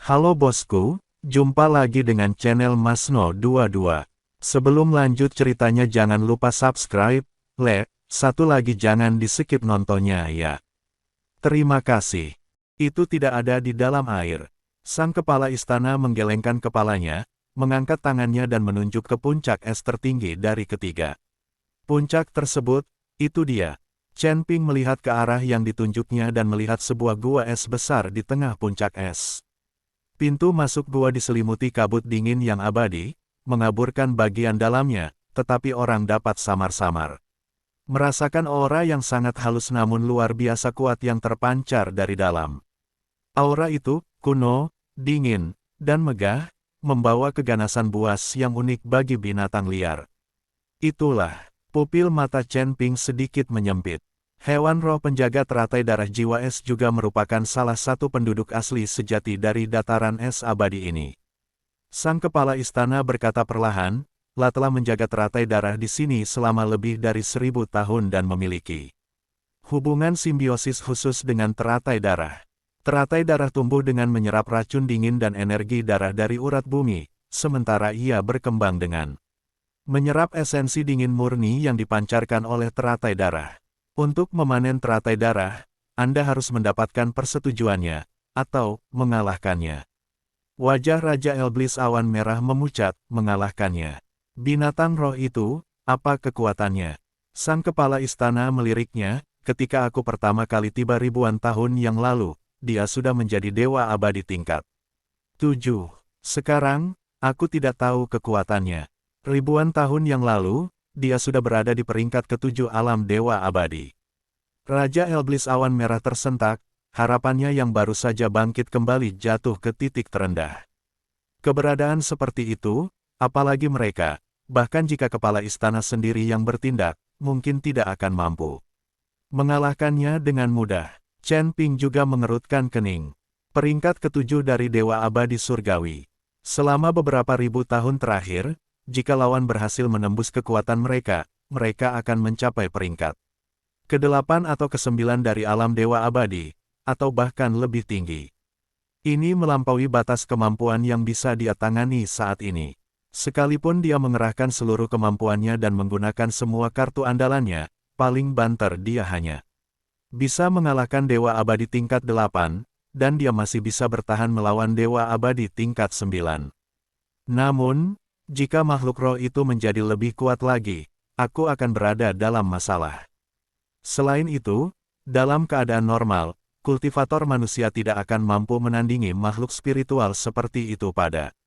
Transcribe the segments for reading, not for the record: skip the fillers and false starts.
Halo bosku, jumpa lagi dengan channel Masno22. Sebelum lanjut ceritanya jangan lupa subscribe, like, satu lagi jangan di-skip nontonnya ya. Terima kasih. Itu tidak ada di dalam air. Sang kepala istana menggelengkan kepalanya, mengangkat tangannya dan menunjuk ke puncak es tertinggi dari ketiga. Puncak tersebut, itu dia. Chen Ping melihat ke arah yang ditunjuknya dan melihat sebuah gua es besar di tengah puncak es. Pintu masuk gua diselimuti kabut dingin yang abadi, mengaburkan bagian dalamnya, tetapi orang dapat samar-samar merasakan aura yang sangat halus namun luar biasa kuat yang terpancar dari dalam. Aura itu, kuno, dingin, dan megah, membawa keganasan buas yang unik bagi binatang liar. Itulah, pupil mata Chen Ping sedikit menyempit. Hewan roh penjaga teratai darah jiwa es juga merupakan salah satu penduduk asli sejati dari dataran es abadi ini. Sang kepala istana berkata perlahan, "La telah menjaga teratai darah di sini selama lebih dari 1000 tahun dan memiliki hubungan simbiosis khusus dengan teratai darah. Teratai darah tumbuh dengan menyerap racun dingin dan energi darah dari urat bumi, sementara ia berkembang dengan menyerap esensi dingin murni yang dipancarkan oleh teratai darah. Untuk memanen teratai darah, Anda harus mendapatkan persetujuannya, atau mengalahkannya." Wajah Raja Elblis awan merah memucat, mengalahkannya. Binatang roh itu, apa kekuatannya? Sang kepala istana meliriknya, ketika aku pertama kali tiba ribuan tahun yang lalu, dia sudah menjadi dewa abadi tingkat 7. Sekarang, aku tidak tahu kekuatannya. Ribuan tahun yang lalu, dia sudah berada di peringkat ke-7 alam dewa abadi. Raja Elblis awan merah tersentak, harapannya yang baru saja bangkit kembali jatuh ke titik terendah. Keberadaan seperti itu, apalagi mereka, bahkan jika kepala istana sendiri yang bertindak, mungkin tidak akan mampu mengalahkannya dengan mudah. Chen Ping juga mengerutkan kening. Peringkat ke-7 dari dewa abadi surgawi. Selama beberapa ribu tahun terakhir, jika lawan berhasil menembus kekuatan mereka, mereka akan mencapai peringkat ke-8 atau ke-9 dari alam dewa abadi, atau bahkan lebih tinggi. Ini melampaui batas kemampuan yang bisa dia tangani saat ini. Sekalipun dia mengerahkan seluruh kemampuannya dan menggunakan semua kartu andalannya, paling banter dia hanya bisa mengalahkan dewa abadi tingkat 8, dan dia masih bisa bertahan melawan dewa abadi tingkat 9. Namun, jika makhluk roh itu menjadi lebih kuat lagi, aku akan berada dalam masalah. Selain itu, dalam keadaan normal, kultivator manusia tidak akan mampu menandingi makhluk spiritual seperti itu pada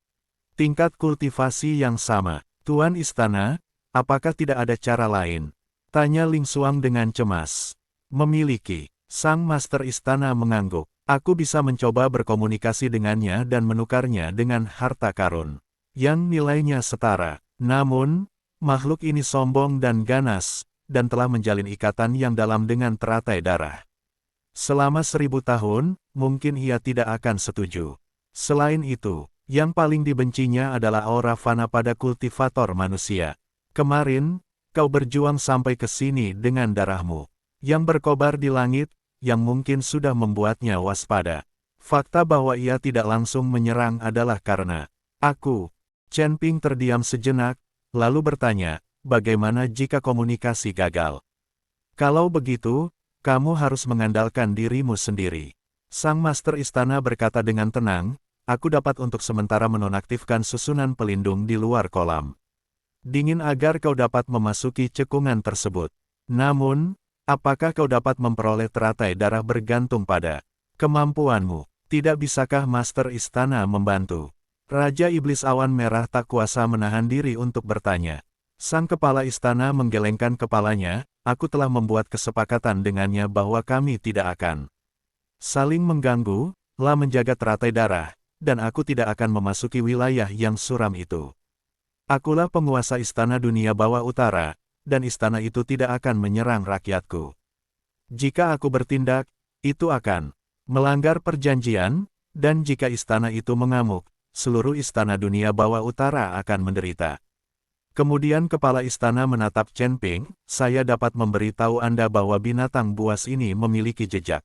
tingkat kultivasi yang sama. Tuan Istana, apakah tidak ada cara lain? Tanya Ling Xuang dengan cemas. Memiliki. Sang Master Istana mengangguk. Aku bisa mencoba berkomunikasi dengannya dan menukarnya dengan harta karun yang nilainya setara. Namun, makhluk ini sombong dan ganas, dan telah menjalin ikatan yang dalam dengan teratai darah. Selama 1000 tahun, mungkin ia tidak akan setuju. Selain itu, yang paling dibencinya adalah aura fana pada kultivator manusia. Kemarin, kau berjuang sampai ke sini dengan darahmu yang berkobar di langit, yang mungkin sudah membuatnya waspada. Fakta bahwa ia tidak langsung menyerang adalah karena aku. Chen Ping terdiam sejenak, lalu bertanya, bagaimana jika komunikasi gagal? Kalau begitu, kamu harus mengandalkan dirimu sendiri. Sang Master Istana berkata dengan tenang, aku dapat untuk sementara menonaktifkan susunan pelindung di luar kolam dingin agar kau dapat memasuki cekungan tersebut. Namun, apakah kau dapat memperoleh teratai darah bergantung pada kemampuanmu? Tidak bisakah Master Istana membantu? Raja Iblis awan merah tak kuasa menahan diri untuk bertanya. Sang kepala istana menggelengkan kepalanya, aku telah membuat kesepakatan dengannya bahwa kami tidak akan saling mengganggu, La menjaga teratai darah, dan aku tidak akan memasuki wilayah yang suram itu. Akulah penguasa istana dunia bawah utara, dan istana itu tidak akan menyerang rakyatku. Jika aku bertindak, itu akan melanggar perjanjian, dan jika istana itu mengamuk, seluruh istana dunia bawah utara akan menderita. Kemudian kepala istana menatap Chen Ping, saya dapat memberitahu Anda bahwa binatang buas ini memiliki jejak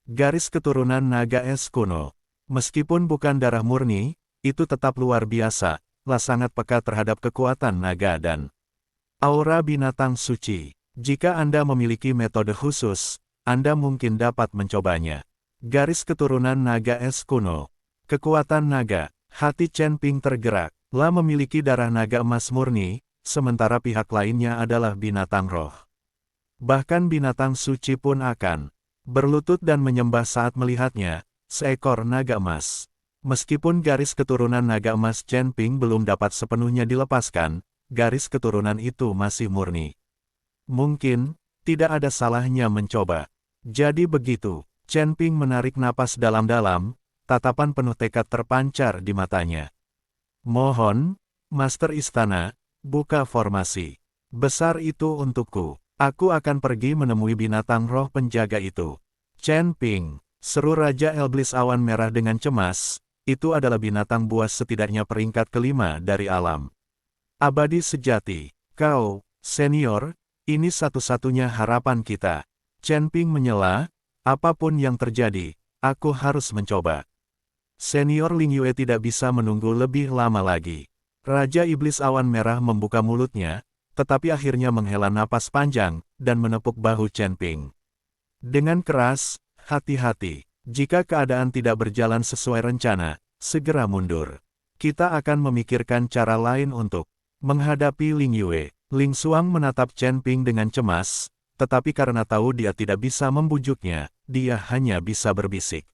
garis keturunan naga es kuno. Meskipun bukan darah murni, itu tetap luar biasa, sangat peka terhadap kekuatan naga dan aura binatang suci. Jika Anda memiliki metode khusus, Anda mungkin dapat mencobanya. Garis keturunan naga es kuno. Kekuatan naga, hati Chen Ping tergerak. La memiliki darah naga emas murni, sementara pihak lainnya adalah binatang roh. Bahkan binatang suci pun akan berlutut dan menyembah saat melihatnya, seekor naga emas. Meskipun garis keturunan naga emas Chen Ping belum dapat sepenuhnya dilepaskan, garis keturunan itu masih murni. Mungkin, tidak ada salahnya mencoba. Jadi begitu, Chen Ping menarik napas dalam-dalam, tatapan penuh tekad terpancar di matanya. Mohon, Master Istana, buka formasi. Besar itu untukku. Aku akan pergi menemui binatang roh penjaga itu. Chen Ping, seru Raja Iblis Awan Merah dengan cemas, itu adalah binatang buas setidaknya peringkat kelima dari alam abadi sejati. Kau, senior, ini satu-satunya harapan kita. Chen Ping menyela, apapun yang terjadi, aku harus mencoba. Senior Ling Yue tidak bisa menunggu lebih lama lagi. Raja Iblis Awan Merah membuka mulutnya, tetapi akhirnya menghela napas panjang, dan menepuk bahu Chen Ping. Dengan keras, hati-hati. Jika keadaan tidak berjalan sesuai rencana, segera mundur. Kita akan memikirkan cara lain untuk menghadapi Ling Yue. Ling Xuang menatap Chen Ping dengan cemas, tetapi karena tahu dia tidak bisa membujuknya, dia hanya bisa berbisik.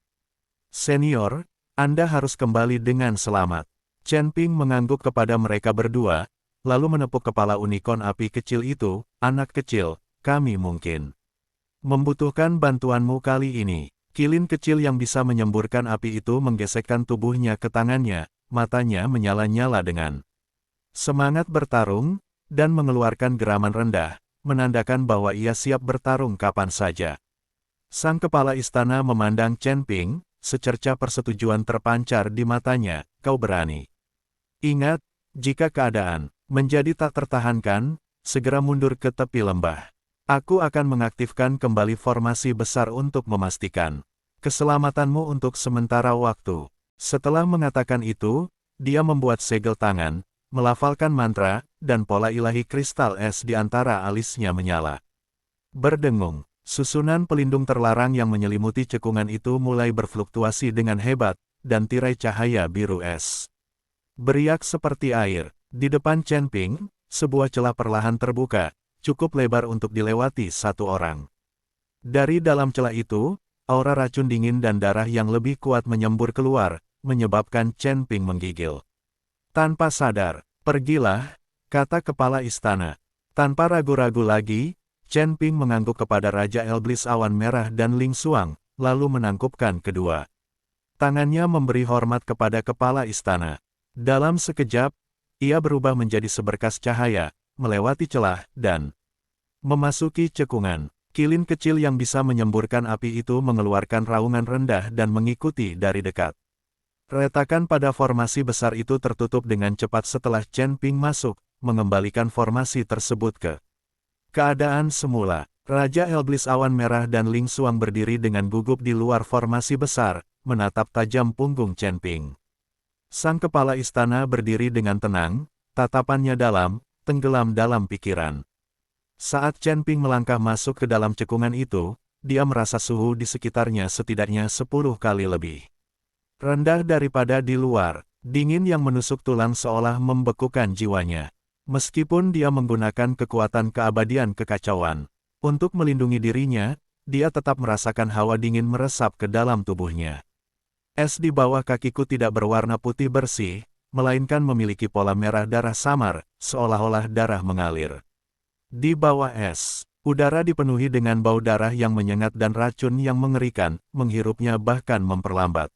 Senior, Anda harus kembali dengan selamat. Chen Ping mengangguk kepada mereka berdua, lalu menepuk kepala unicorn api kecil itu. Anak kecil, kami mungkin membutuhkan bantuanmu kali ini. Kilin kecil yang bisa menyemburkan api itu menggesekkan tubuhnya ke tangannya, matanya menyala-nyala dengan semangat bertarung, dan mengeluarkan geraman rendah, menandakan bahwa ia siap bertarung kapan saja. Sang kepala istana memandang Chen Ping, secerca persetujuan terpancar di matanya, kau berani. Ingat, jika keadaan menjadi tak tertahankan, segera mundur ke tepi lembah. Aku akan mengaktifkan kembali formasi besar untuk memastikan keselamatanmu untuk sementara waktu. Setelah mengatakan itu, dia membuat segel tangan, melafalkan mantra, dan pola ilahi kristal es di antara alisnya menyala. Berdengung, susunan pelindung terlarang yang menyelimuti cekungan itu mulai berfluktuasi dengan hebat, dan tirai cahaya biru es beriak seperti air. Di depan Chen Ping, sebuah celah perlahan terbuka, cukup lebar untuk dilewati satu orang. Dari dalam celah itu, aura racun dingin dan darah yang lebih kuat menyembur keluar, menyebabkan Chen Ping menggigil. Tanpa sadar, pergilah, kata kepala istana. Tanpa ragu-ragu lagi, Chen Ping mengangguk kepada Raja Iblis Awan Merah dan Ling Xuang, lalu menangkupkan kedua tangannya memberi hormat kepada kepala istana. Dalam sekejap, ia berubah menjadi seberkas cahaya, melewati celah, dan memasuki cekungan. Kilin kecil yang bisa menyemburkan api itu mengeluarkan raungan rendah dan mengikuti dari dekat. Retakan pada formasi besar itu tertutup dengan cepat setelah Chen Ping masuk, mengembalikan formasi tersebut ke keadaan semula. Raja Iblis Awan Merah dan Ling Xuang berdiri dengan gugup di luar formasi besar, menatap tajam punggung Chen Ping. Sang kepala istana berdiri dengan tenang, tatapannya dalam, tenggelam dalam pikiran. Saat Chen Ping melangkah masuk ke dalam cekungan itu, dia merasa suhu di sekitarnya setidaknya 10 kali lebih rendah daripada di luar. Dingin yang menusuk tulang seolah membekukan jiwanya. Meskipun dia menggunakan kekuatan keabadian kekacauan untuk melindungi dirinya, dia tetap merasakan hawa dingin meresap ke dalam tubuhnya. Es di bawah kakiku tidak berwarna putih bersih, melainkan memiliki pola merah darah samar, seolah-olah darah mengalir. Di bawah es, udara dipenuhi dengan bau darah yang menyengat dan racun yang mengerikan, menghirupnya bahkan memperlambat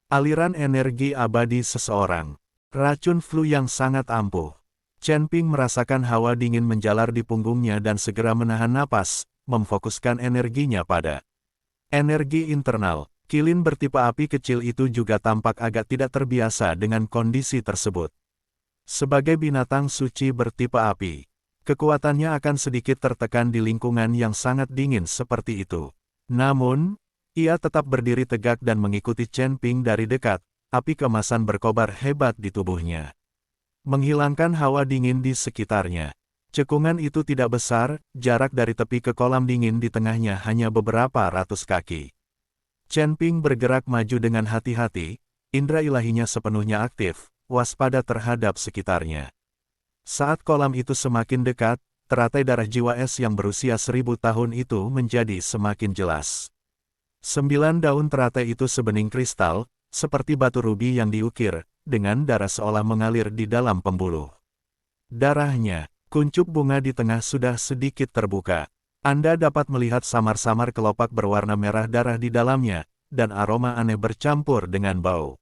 aliran energi abadi seseorang. Racun flu yang sangat ampuh. Chen Ping merasakan hawa dingin menjalar di punggungnya dan segera menahan napas, memfokuskan energinya pada energi internal. Kilin bertipe api kecil itu juga tampak agak tidak terbiasa dengan kondisi tersebut. Sebagai binatang suci bertipe api, kekuatannya akan sedikit tertekan di lingkungan yang sangat dingin seperti itu. Namun, Ia tetap berdiri tegak dan mengikuti Chen Ping dari dekat, api keemasan berkobar hebat di tubuhnya, menghilangkan hawa dingin di sekitarnya. Cekungan itu tidak besar, jarak dari tepi ke kolam dingin di tengahnya hanya beberapa ratus kaki. Chen Ping bergerak maju dengan hati-hati, indera ilahinya sepenuhnya aktif, waspada terhadap sekitarnya. Saat kolam itu semakin dekat, teratai darah jiwa es yang berusia 1000 tahun itu menjadi semakin jelas. 9 daun teratai itu sebening kristal, seperti batu rubi yang diukir, dengan darah seolah mengalir di dalam pembuluh darahnya. Kuncup bunga di tengah sudah sedikit terbuka. Anda dapat melihat samar-samar kelopak berwarna merah darah di dalamnya, dan aroma aneh bercampur dengan bau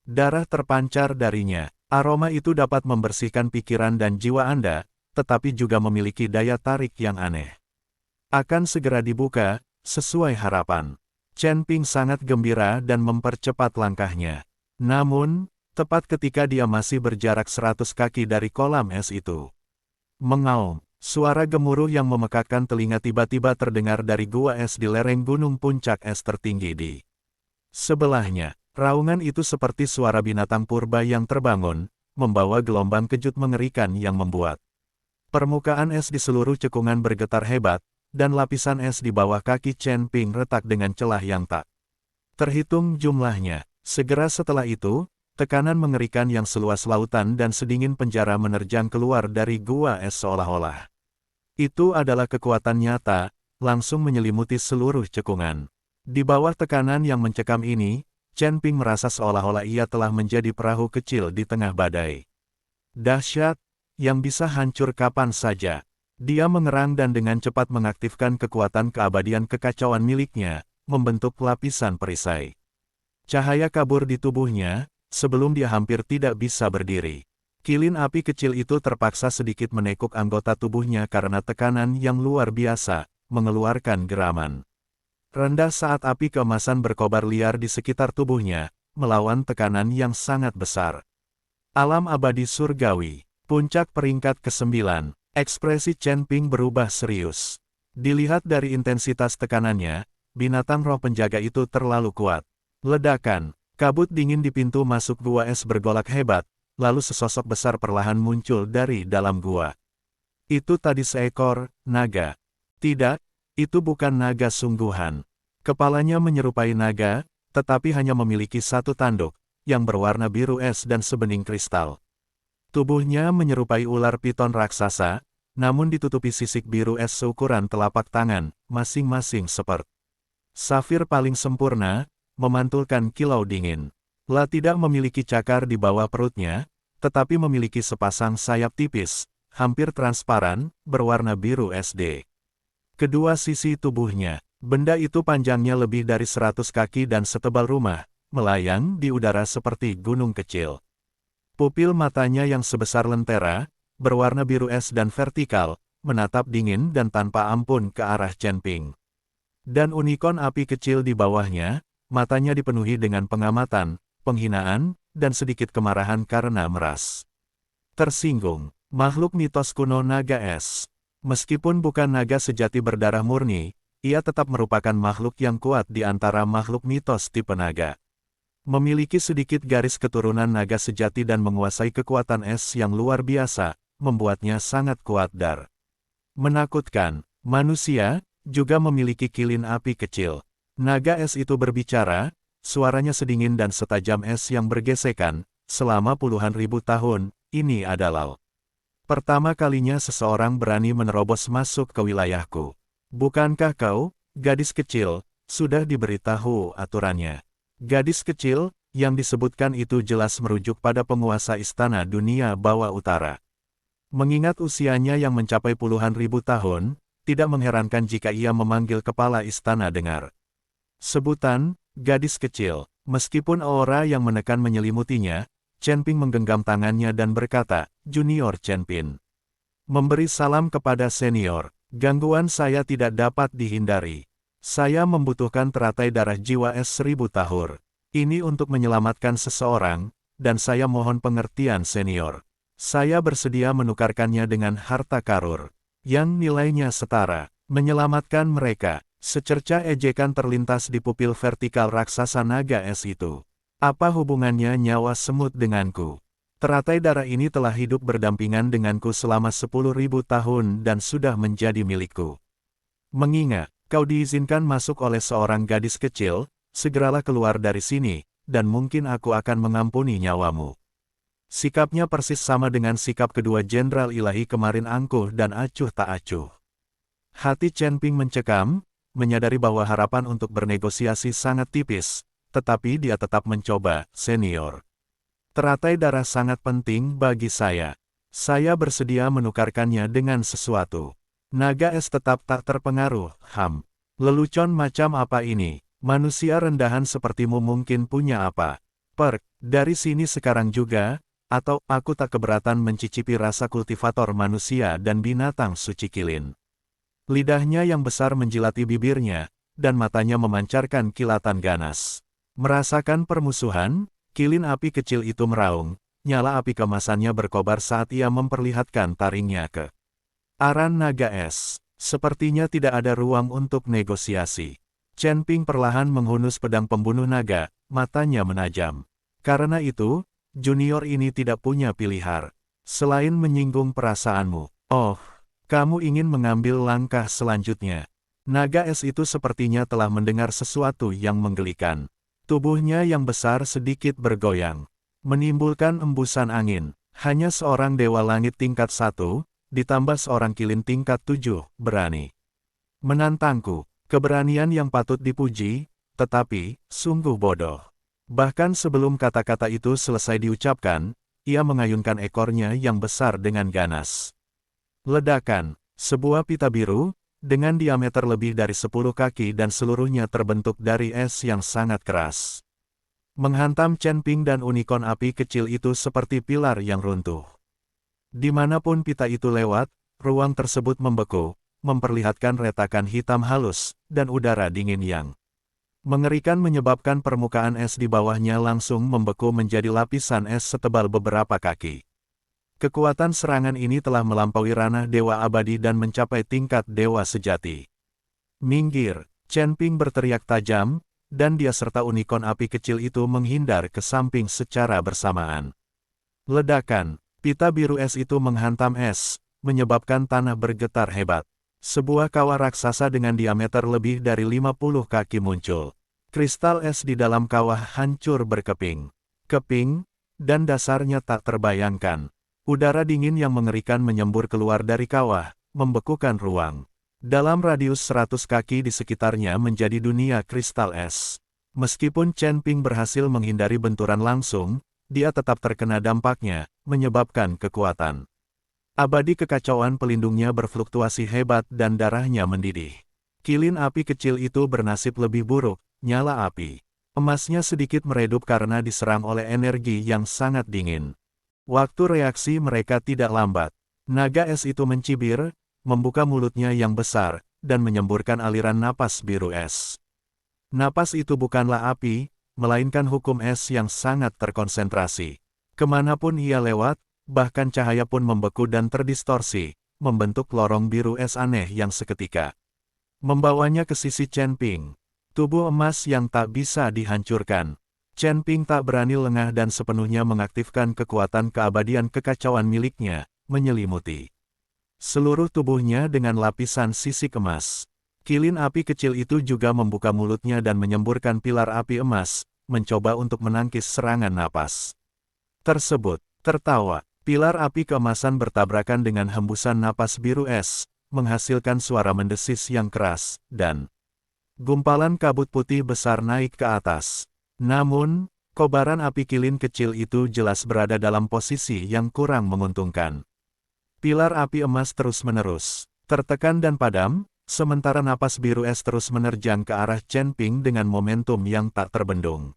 darah terpancar darinya. Aroma itu dapat membersihkan pikiran dan jiwa Anda, tetapi juga memiliki daya tarik yang aneh. Akan segera dibuka, sesuai harapan. Chen Ping sangat gembira dan mempercepat langkahnya. Namun, tepat ketika dia masih berjarak 100 kaki dari kolam es itu, mengaum, suara gemuruh yang memekakkan telinga tiba-tiba terdengar dari gua es di lereng gunung puncak es tertinggi di sebelahnya. Raungan itu seperti suara binatang purba yang terbangun, membawa gelombang kejut mengerikan yang membuat permukaan es di seluruh cekungan bergetar hebat, dan lapisan es di bawah kaki Chen Ping retak dengan celah yang tak terhitung jumlahnya. Segera setelah itu, tekanan mengerikan yang seluas lautan dan sedingin penjara menerjang keluar dari gua es seolah-olah itu adalah kekuatan nyata, langsung menyelimuti seluruh cekungan. Di bawah tekanan yang mencekam ini, Chen Ping merasa seolah-olah ia telah menjadi perahu kecil di tengah badai dahsyat, yang bisa hancur kapan saja. Dia mengerang dan dengan cepat mengaktifkan kekuatan keabadian kekacauan miliknya, membentuk lapisan perisai cahaya kabur di tubuhnya, sebelum dia hampir tidak bisa berdiri. Kilin api kecil itu terpaksa sedikit menekuk anggota tubuhnya karena tekanan yang luar biasa, mengeluarkan geraman rendah saat api keemasan berkobar liar di sekitar tubuhnya, melawan tekanan yang sangat besar. Alam abadi surgawi, puncak peringkat ke-9, ekspresi Chen Ping berubah serius. Dilihat dari intensitas tekanannya, binatang roh penjaga itu terlalu kuat. Ledakan, kabut dingin di pintu masuk gua es bergolak hebat, lalu sesosok besar perlahan muncul dari dalam gua. Itu tadi seekor naga. Tidak, itu bukan naga sungguhan. Kepalanya menyerupai naga, tetapi hanya memiliki satu tanduk, yang berwarna biru es dan sebening kristal. Tubuhnya menyerupai ular piton raksasa, namun ditutupi sisik biru es seukuran telapak tangan, masing-masing seperti safir paling sempurna, memantulkan kilau dingin. La tidak memiliki cakar di bawah perutnya, tetapi memiliki sepasang sayap tipis, hampir transparan, berwarna biru SD. Kedua sisi tubuhnya, benda itu panjangnya lebih dari 100 kaki dan setebal rumah, melayang di udara seperti gunung kecil. Pupil matanya yang sebesar lentera, berwarna biru es dan vertikal, menatap dingin dan tanpa ampun ke arah Chen Ping. Dan unikorn api kecil di bawahnya, matanya dipenuhi dengan pengamatan, penghinaan, dan sedikit kemarahan karena meras tersinggung. Makhluk mitos kuno naga es. Meskipun bukan naga sejati berdarah murni, ia tetap merupakan makhluk yang kuat di antara makhluk mitos tipe naga. Memiliki sedikit garis keturunan naga sejati dan menguasai kekuatan es yang luar biasa, membuatnya sangat kuat dan menakutkan. Manusia juga memiliki kilin api kecil. Naga es itu berbicara, suaranya sedingin dan setajam es yang bergesekan. Selama puluhan ribu tahun, ini adalah pertama kalinya seseorang berani menerobos masuk ke wilayahku. Bukankah kau, gadis kecil, sudah diberitahu aturannya? Gadis kecil, yang disebutkan itu jelas merujuk pada penguasa istana dunia bawah utara. Mengingat usianya yang mencapai puluhan ribu tahun, tidak mengherankan jika ia memanggil kepala istana dengar sebutan, gadis kecil. Meskipun aura yang menekan menyelimutinya, Chen Ping menggenggam tangannya dan berkata, Junior Chen Ping. Memberi salam kepada senior, gangguan saya tidak dapat dihindari. Saya membutuhkan teratai darah jiwa es 1000 tahun. Ini untuk menyelamatkan seseorang, dan saya mohon pengertian senior. Saya bersedia menukarkannya dengan harta karur, yang nilainya setara. Menyelamatkan mereka. Secerca ejekan terlintas di pupil vertikal raksasa naga es itu. Apa hubungannya nyawa semut denganku? Teratai darah ini telah hidup berdampingan denganku selama 10.000 tahun dan sudah menjadi milikku. Mengingat, kau diizinkan masuk oleh seorang gadis kecil, segeralah keluar dari sini, dan mungkin aku akan mengampuni nyawamu. Sikapnya persis sama dengan sikap kedua jenderal ilahi kemarin, angkuh dan acuh tak acuh. Hati Chen Ping mencekam, menyadari bahwa harapan untuk bernegosiasi sangat tipis, tetapi dia tetap mencoba, senior. Teratai darah sangat penting bagi saya. Saya bersedia menukarkannya dengan sesuatu. Naga es tetap tak terpengaruh, Lelucon macam apa ini? Manusia rendahan sepertimu mungkin punya apa? Perk, dari sini sekarang juga, atau aku tak keberatan mencicipi rasa kultivator manusia dan binatang suci Qilin. Lidahnya yang besar menjilati bibirnya, dan matanya memancarkan kilatan ganas. Merasakan permusuhan, Qilin api kecil itu meraung, nyala api kemasannya berkobar saat ia memperlihatkan taringnya ke arah naga es. Sepertinya tidak ada ruang untuk negosiasi. Chen Ping perlahan menghunus pedang pembunuh naga, matanya menajam. Karena itu, junior ini tidak punya pilihan selain menyinggung perasaanmu. Oh, kamu ingin mengambil langkah selanjutnya. Naga es itu sepertinya telah mendengar sesuatu yang menggelikan. Tubuhnya yang besar sedikit bergoyang, menimbulkan embusan angin. Hanya seorang dewa langit tingkat 1, ditambah seorang Qilin tingkat 7, berani menantangku. Keberanian yang patut dipuji, tetapi sungguh bodoh. Bahkan sebelum kata-kata itu selesai diucapkan, ia mengayunkan ekornya yang besar dengan ganas. Ledakan, sebuah pita biru, dengan diameter lebih dari 10 kaki dan seluruhnya terbentuk dari es yang sangat keras. Menghantam Chen Ping dan unicorn api kecil itu seperti pilar yang runtuh. Dimanapun pita itu lewat, ruang tersebut membeku, memperlihatkan retakan hitam halus, dan udara dingin yang mengerikan menyebabkan permukaan es di bawahnya langsung membeku menjadi lapisan es setebal beberapa kaki. Kekuatan serangan ini telah melampaui ranah dewa abadi dan mencapai tingkat dewa sejati. Minggir, Chen Ping berteriak tajam, dan dia serta unicorn api kecil itu menghindar ke samping secara bersamaan. Ledakan, pita biru es itu menghantam es, menyebabkan tanah bergetar hebat. Sebuah kawah raksasa dengan diameter lebih dari 50 kaki muncul. Kristal es di dalam kawah hancur berkeping. Keping, dan dasarnya tak terbayangkan. Udara dingin yang mengerikan menyembur keluar dari kawah, membekukan ruang. Dalam radius 100 kaki di sekitarnya menjadi dunia kristal es. Meskipun Chen Ping berhasil menghindari benturan langsung, dia tetap terkena dampaknya, menyebabkan kekuatan abadi kekacauan pelindungnya berfluktuasi hebat dan darahnya mendidih. Qilin api kecil itu bernasib lebih buruk, nyala api emasnya sedikit meredup karena diserang oleh energi yang sangat dingin. Waktu reaksi mereka tidak lambat. Naga es itu mencibir, membuka mulutnya yang besar, dan menyemburkan aliran napas biru es. Napas itu bukanlah api, melainkan hukum es yang sangat terkonsentrasi. Kemanapun ia lewat, bahkan cahaya pun membeku dan terdistorsi, membentuk lorong biru es aneh yang seketika membawanya ke sisi Chen Ping. Tubuh emas yang tak bisa dihancurkan. Chen Ping tak berani lengah dan sepenuhnya mengaktifkan kekuatan keabadian kekacauan miliknya, menyelimuti seluruh tubuhnya dengan lapisan sisik emas. Qilin api kecil itu juga membuka mulutnya dan menyemburkan pilar api emas, mencoba untuk menangkis serangan napas tersebut. Tertawa. Pilar api keemasan bertabrakan dengan hembusan napas biru es, menghasilkan suara mendesis yang keras, dan gumpalan kabut putih besar naik ke atas. Namun, kobaran api Qilin kecil itu jelas berada dalam posisi yang kurang menguntungkan. Pilar api emas terus-menerus tertekan dan padam, sementara napas biru es terus menerjang ke arah Chen Ping dengan momentum yang tak terbendung.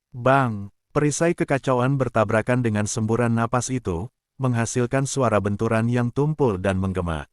Bang! Perisai kekacauan bertabrakan dengan semburan napas itu, menghasilkan suara benturan yang tumpul dan menggema.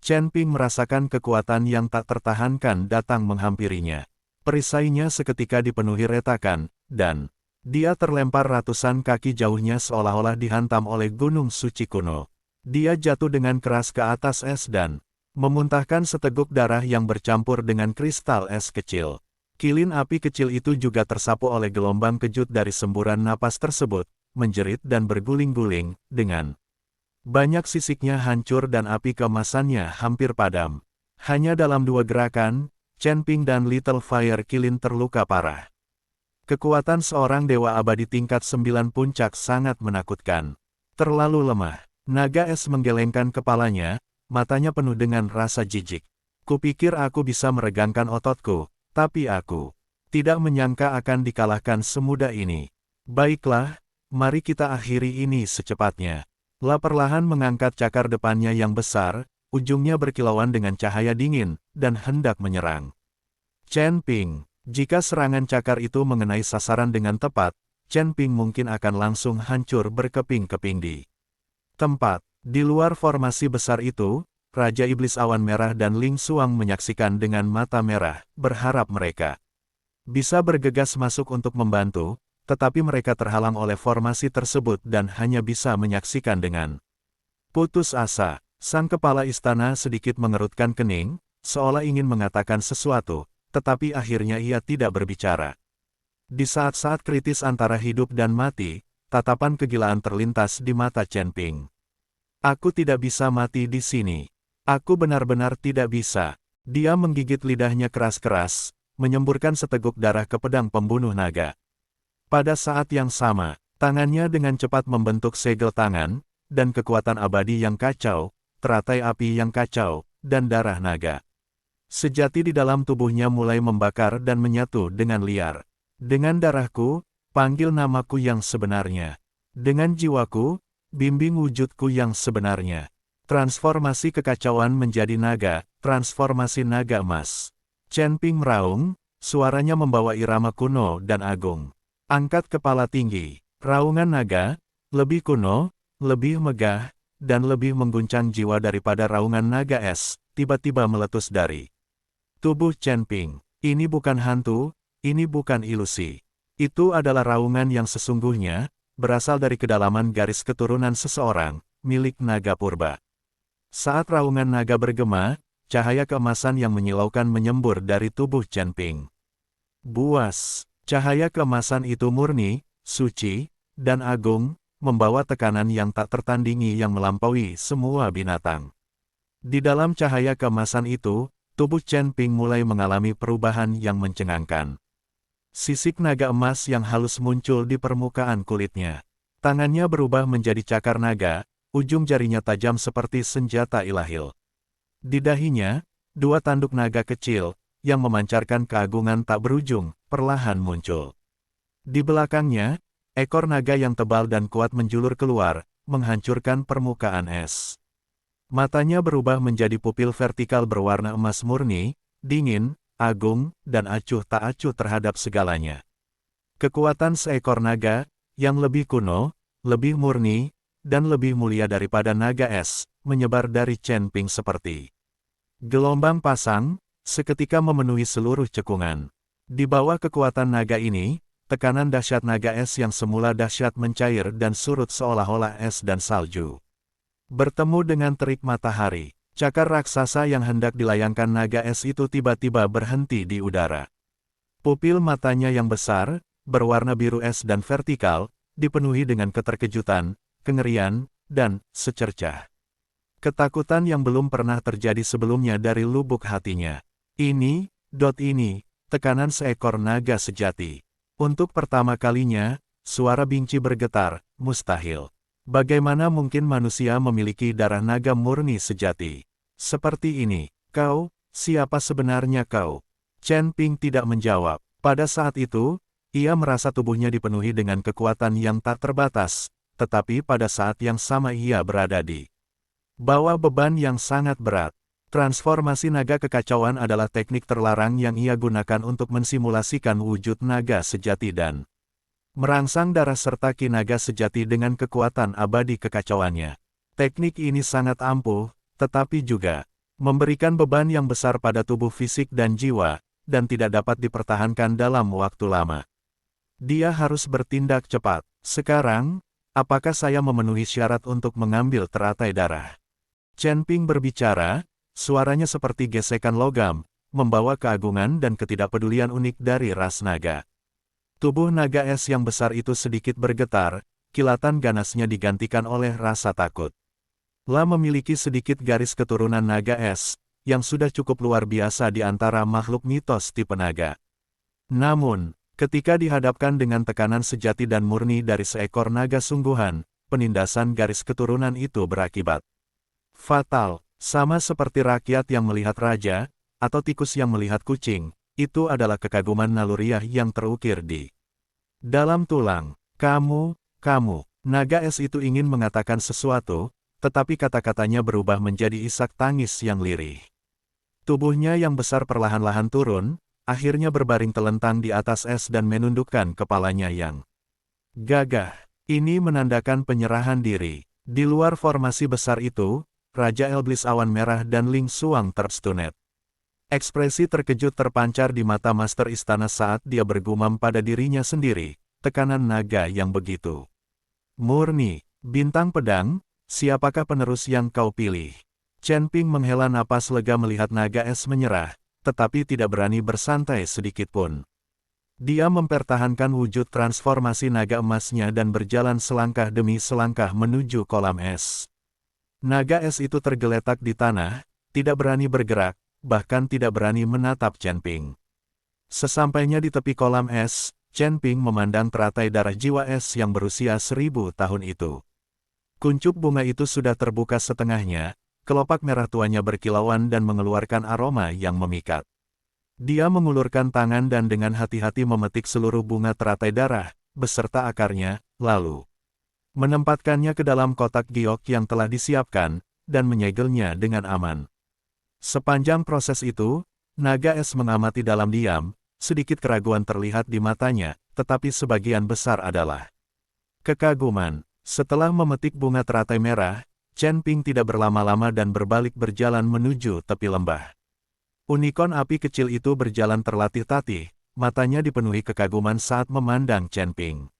Chen Ping merasakan kekuatan yang tak tertahankan datang menghampirinya. Perisainya seketika dipenuhi retakan, dan dia terlempar ratusan kaki jauhnya seolah-olah dihantam oleh gunung suci kuno. Dia jatuh dengan keras ke atas es dan memuntahkan seteguk darah yang bercampur dengan kristal es kecil. Kilin api kecil itu juga tersapu oleh gelombang kejut dari semburan napas tersebut, menjerit dan berguling-guling, dengan banyak sisiknya hancur dan api keemasannya hampir padam. Hanya dalam 2 gerakan, Chen Ping dan Little Fire Kilin terluka parah. Kekuatan seorang dewa abadi tingkat 9 puncak sangat menakutkan. Terlalu lemah. Naga es menggelengkan kepalanya, matanya penuh dengan rasa jijik. Kupikir aku bisa meregangkan ototku, tapi aku tidak menyangka akan dikalahkan semudah ini. Baiklah, mari kita akhiri ini secepatnya. La perlahan mengangkat cakar depannya yang besar, ujungnya berkilauan dengan cahaya dingin, dan hendak menyerang Chen Ping. Jika serangan cakar itu mengenai sasaran dengan tepat, Chen Ping mungkin akan langsung hancur berkeping-keping di tempat. Di luar formasi besar itu, Raja Iblis Awan Merah dan Ling Xuang menyaksikan dengan mata merah, berharap mereka bisa bergegas masuk untuk membantu, tetapi mereka terhalang oleh formasi tersebut dan hanya bisa menyaksikan dengan putus asa. Sang kepala istana sedikit mengerutkan kening, seolah ingin mengatakan sesuatu, tetapi akhirnya ia tidak berbicara. Di saat-saat kritis antara hidup dan mati, tatapan kegilaan terlintas di mata Chen Ping. Aku tidak bisa mati di sini. Aku benar-benar tidak bisa. Dia menggigit lidahnya keras-keras, menyemburkan seteguk darah ke pedang pembunuh naga. Pada saat yang sama, tangannya dengan cepat membentuk segel tangan, dan kekuatan abadi yang kacau, teratai api yang kacau, dan darah naga sejati di dalam tubuhnya mulai membakar dan menyatu dengan liar. Dengan darahku, panggil namaku yang sebenarnya. Dengan jiwaku, bimbing wujudku yang sebenarnya. Transformasi kekacauan menjadi naga, transformasi naga emas. Chen Ping meraung, suaranya membawa irama kuno dan agung. Angkat kepala tinggi, raungan naga, lebih kuno, lebih megah, dan lebih mengguncang jiwa daripada raungan naga es, tiba-tiba meletus dari tubuh Chen Ping. Ini bukan hantu, ini bukan ilusi. Itu adalah raungan yang sesungguhnya, berasal dari kedalaman garis keturunan seseorang, milik naga purba. Saat raungan naga bergema, cahaya keemasan yang menyilaukan menyembur dari tubuh Chen Ping. Buas, cahaya keemasan itu murni, suci, dan agung, membawa tekanan yang tak tertandingi yang melampaui semua binatang. Di dalam cahaya keemasan itu, tubuh Chen Ping mulai mengalami perubahan yang mencengangkan. Sisik naga emas yang halus muncul di permukaan kulitnya. Tangannya berubah menjadi cakar naga, ujung jarinya tajam seperti senjata ilahil. Di dahinya, 2 tanduk naga kecil, yang memancarkan keagungan tak berujung, perlahan muncul. Di belakangnya, ekor naga yang tebal dan kuat menjulur keluar, menghancurkan permukaan es. Matanya berubah menjadi pupil vertikal berwarna emas murni, dingin, agung, dan acuh tak acuh terhadap segalanya. Kekuatan seekor naga, yang lebih kuno, lebih murni, dan lebih mulia daripada naga es, menyebar dari Chen Ping seperti gelombang pasang, seketika memenuhi seluruh cekungan. Di bawah kekuatan naga ini, tekanan dahsyat naga es yang semula dahsyat mencair dan surut seolah-olah es dan salju. Bertemu dengan terik matahari. Cakar raksasa yang hendak dilayangkan naga es itu tiba-tiba berhenti di udara. Pupil matanya yang besar, berwarna biru es dan vertikal, dipenuhi dengan keterkejutan, kengerian, dan secercah ketakutan yang belum pernah terjadi sebelumnya dari lubuk hatinya. Ini, tekanan seekor naga sejati. Untuk pertama kalinya, suara Bingci bergetar, mustahil. Bagaimana mungkin manusia memiliki darah naga murni sejati? Seperti ini, kau, siapa sebenarnya kau? Chen Ping tidak menjawab. Pada saat itu, ia merasa tubuhnya dipenuhi dengan kekuatan yang tak terbatas, tetapi pada saat yang sama ia berada di bawah beban yang sangat berat. Transformasi naga kekacauan adalah teknik terlarang yang ia gunakan untuk mensimulasikan wujud naga sejati dan merangsang darah serta ki naga sejati dengan kekuatan abadi kekacauannya. Teknik ini sangat ampuh, tetapi juga memberikan beban yang besar pada tubuh fisik dan jiwa, dan tidak dapat dipertahankan dalam waktu lama. Dia harus bertindak cepat. Sekarang, apakah saya memenuhi syarat untuk mengambil teratai darah? Chen Ping berbicara, Suaranya seperti gesekan logam, membawa keagungan dan ketidakpedulian unik dari ras naga. Tubuh naga es yang besar itu sedikit bergetar, kilatan ganasnya digantikan oleh rasa takut. La memiliki sedikit garis keturunan naga es, yang sudah cukup luar biasa di antara makhluk mitos tipe naga. Namun, ketika dihadapkan dengan tekanan sejati dan murni dari seekor naga sungguhan, penindasan garis keturunan itu berakibat fatal. Sama seperti rakyat yang melihat raja, atau tikus yang melihat kucing, itu adalah kekaguman naluriah yang terukir di dalam tulang. Kamu, naga es itu ingin mengatakan sesuatu, tetapi kata-katanya berubah menjadi isak tangis yang lirih. Tubuhnya yang besar perlahan-lahan turun, akhirnya berbaring telentang di atas es dan menundukkan kepalanya yang gagah. Ini menandakan penyerahan diri. Di luar formasi besar itu, Raja Elblis Awan Merah dan Ling Xuang terstunet. Ekspresi terkejut terpancar di mata Master Istana saat dia bergumam pada dirinya sendiri, tekanan naga yang begitu murni. Bintang pedang, siapakah penerus yang kau pilih? Chen Ping menghela napas lega melihat naga es menyerah, tetapi tidak berani bersantai sedikitpun. Dia mempertahankan wujud transformasi naga emasnya dan berjalan selangkah demi selangkah menuju kolam es. Naga es itu tergeletak di tanah, tidak berani bergerak, bahkan tidak berani menatap Chen Ping. Sesampainya di tepi kolam es, Chen Ping memandang teratai darah jiwa es yang berusia 1000 tahun itu. Kuncup bunga itu sudah terbuka setengahnya, kelopak merah tuanya berkilauan dan mengeluarkan aroma yang memikat. Dia mengulurkan tangan dan dengan hati-hati memetik seluruh bunga teratai darah, beserta akarnya, lalu menempatkannya ke dalam kotak giok yang telah disiapkan, dan menyegelnya dengan aman. Sepanjang proses itu, naga es mengamati dalam diam, sedikit keraguan terlihat di matanya, tetapi sebagian besar adalah kekaguman. Setelah memetik bunga teratai merah, Chen Ping tidak berlama-lama dan berbalik berjalan menuju tepi lembah. Unicorn api kecil itu berjalan terlatih-tatih, matanya dipenuhi kekaguman saat memandang Chen Ping.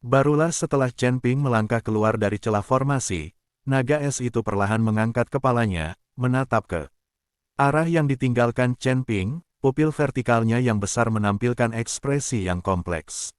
Barulah setelah Chen Ping melangkah keluar dari celah formasi, naga es itu perlahan mengangkat kepalanya, menatap ke arah yang ditinggalkan Chen Ping, pupil vertikalnya yang besar menampilkan ekspresi yang kompleks.